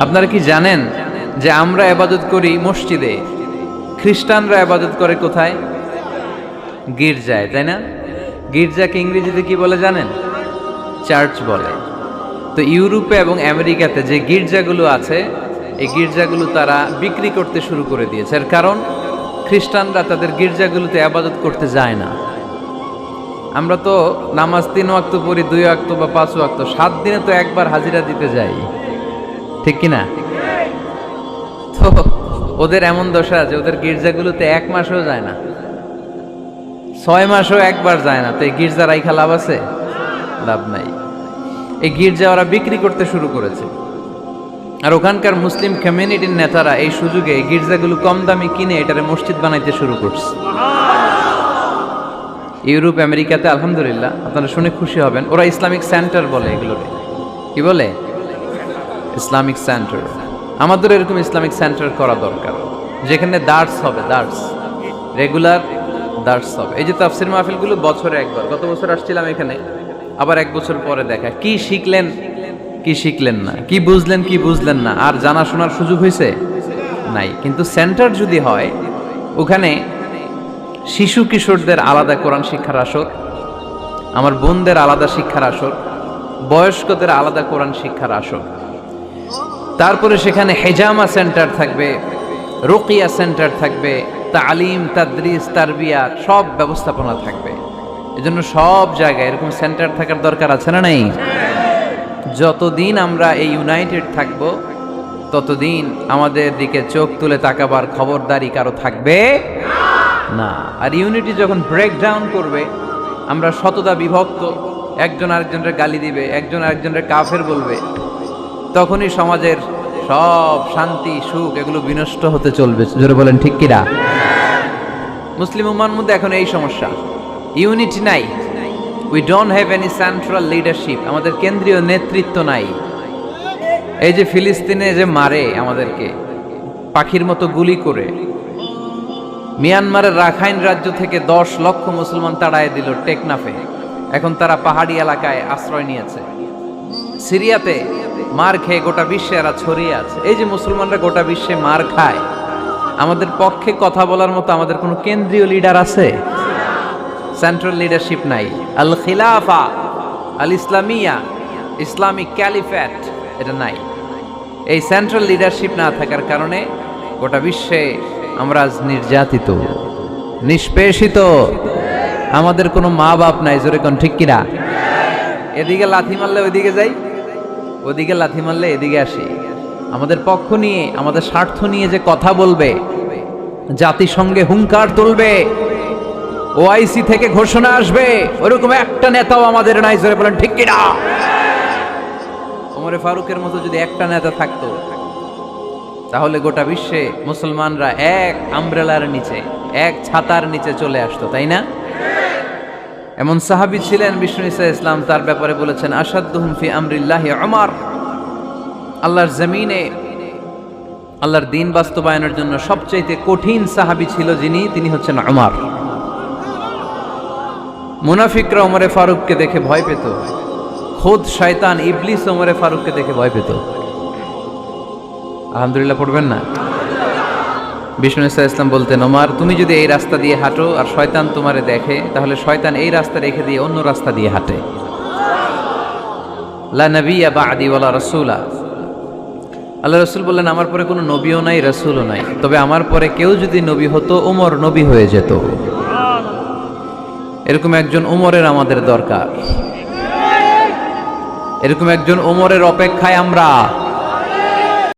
আপনারা কি জানেন যে আমরা ইবাদত করি মসজিদে, খ্রিস্টানরা ইবাদত করে কোথায়? গির্জায়, তাই না? গির্জাকে ইংরেজিতে কি বলে জানেন? চার্চ বলে। তো ইউরোপে এবং আমেরিকাতে যে গির্জাগুলো আছে, এই গির্জাগুলো তারা বিক্রি করতে শুরু করে দিয়েছে। এর কারণ খ্রিস্টানরা তাদের গির্জাগুলোতে ইবাদত করতে যায় না। আমরা তো নামাজ 3 ওয়াক্ত পড়ি, 2 ওয়াক্ত বা 5 ওয়াক্ত, 7 দিনে তো একবার হাজিরা দিতে যাই, ঠিক কিনা? তো ওদের এমন দশা যে ওদের গির্জাগুলোতে 1 মাসও যায় না, 6 মাসও একবার যায় না। তো এই গির্জা রাইখা লাভ আছে? লাভ নাই। এই গির্জা ওরা বিক্রি করতে শুরু করেছে, আর ওখানকার মুসলিম কমিউনিটির নেতারা এই সুযোগে এই গির্জাগুলো কম দামে কিনে এটারে মসজিদ বানাইতে শুরু করছে। ইউরোপ আমেরিকাতে আলহামদুলিল্লাহ, আপনারা শুনে খুশি হবেন, ওরা ইসলামিক সেন্টার বলে এগুলোরে। কি বলে? Islamic centre. আমাদের এরকম ইসলামিক সেন্টার করা দরকার, যেখানে দার্স হবে, দার্স, রেগুলার দার্স হবে। এই যে তাফসির মাহফিলগুলো বছরে একবার, গত বছর আসছিলাম এখানে, আবার 1 বছর পরে দেখা, কি শিখলেন কি শিখলেন না, কি বুঝলেন কি বুঝলেন না, আর জানা শোনার সুযোগ হয়েছে নাই। কিন্তু সেন্টার যদি হয়, ওখানে শিশু কিশোরদের আলাদা কোরআন শিক্ষার আসর, আমার বোনদের আলাদা শিক্ষার আসর, বয়স্কদের আলাদা কোরআন শিক্ষার আসর, তারপরে সেখানে হেজামা সেন্টার থাকবে, রুকিয়া সেন্টার থাকবে, তালিম, তাদরিস, তারবিয়াত সব ব্যবস্থাপনা থাকবে। এজন্য সব জায়গায় এরকম সেন্টার থাকার দরকার আছে না নাই? যতদিন আমরা এই ইউনাইটেড থাকব, ততদিন আমাদের দিকে চোখ তুলে তাকাবার খবরদারি কারো থাকবে না। আর ইউনিটি যখন ব্রেক ডাউন করবে, আমরা শততা বিভক্ত, একজন আরেকজনের গালি দিবে, একজন আরেকজনের কাফের বলবে, তখনই সমাজের সব শান্তি সুখ এগুলো বিনষ্ট হতে চলবে। জোরে বলেন ঠিক কিনা? মুসলিম উম্মার মধ্যে এখন এই সমস্যা, ইউনিটি নাই। We don't have any central leadership, আমাদের কেন্দ্রীয় নেতৃত্ব নাই। এই যে ফিলিস্তিনে যে মারে আমাদেরকে পাখির মতো গুলি করে, মিয়ানমারের রাখাইন রাজ্য থেকে 10 লক্ষ মুসলমান তাড়ায় দিল টেকনাফে, এখন তারা পাহাড়ি এলাকায় আশ্রয় নিয়েছে। সিরিয়াতে মার খেয়ে গোটা বিশ্বে এরা ছড়িয়ে আছে। এই যে মুসলমানরা গোটা বিশ্বে মার খায়, আমাদের পক্ষে কথা বলার মতো আমাদের কোনো কেন্দ্রীয় লিডার আছে? সেন্ট্রাল লিডারশিপ নাই। আল খিলাফা আল ইসলামিয়া, ইসলামিক ক্যালিফেট, এটা নাই। এই সেন্ট্রাল লিডারশিপ না থাকার কারণে গোটা বিশ্বে আমরা আজ নির্যাতিত, নিষ্পেষিত, আমাদের কোনো মা বাপ নাই। জোরে কোন ঠিক কিনা? এদিকে লাথি মারলে ওইদিকে যাই, ওদিকে লাথি মারলে এদিকে আসি। আমাদের পক্ষ নিয়ে, আমাদের স্বার্থ নিয়ে যে কথা বলবে, জাতিসংঘে হুঙ্কার তুলবে, ওআইসি থেকে ঘোষণা আসবে, ওরকম একটা নেতাও আমাদের নাই। জোরে বলেন ঠিক কিনা? ওমরে ফারুকের মতো যদি একটা নেতা থাকতো, তাহলে গোটা বিশ্বে মুসলমানরা এক আমব্রেলার নিচে, এক ছাতার নিচে চলে আসতো, তাই না? এমন সাহাবী ছিলেন বিষ্ণু ঈসা ইসলাম তার ব্যাপারে বলেছেন, আসাদুহুম ফি আমরিল্লাহি উমর। আল্লাহর জমিনে আল্লাহর দ্বীন বাস্তবায়নের জন্য সবচেয়ে কঠিন সাহাবী ছিল যিনি, তিনি হচ্ছেন উমর। মুনাফিকরা ওমরে ফারুককে দেখে ভয় পেত, খুদ শয়তান ইবলিস ওমরে ফারুককে দেখে ভয় পেত। আলহামদুলিল্লাহ পড়বেন না? বিষ্ণু ঈসা ইসলাম বলতেন, ওমর তুমি যদি এই রাস্তা দিয়ে হাঁটো আর শয়তান তোমারে দেখে, তাহলে শয়তান এই রাস্তা রেখে দিয়ে অন্য রাস্তা দিয়ে হাঁটে। লা নবিয়্যা বা'দি ওয়ালা রাসূলা। আল্লাহ রাসূল বললেন, আমার পরে কোনো নবীও নাই, রাসূলও নাই, তবে আমার পরে কেউ যদি নবী হতো, ওমর নবী হয়ে যেত। এরকম একজন ওমরের আমাদের দরকার, এরকম একজন ওমরের অপেক্ষায় আমরা।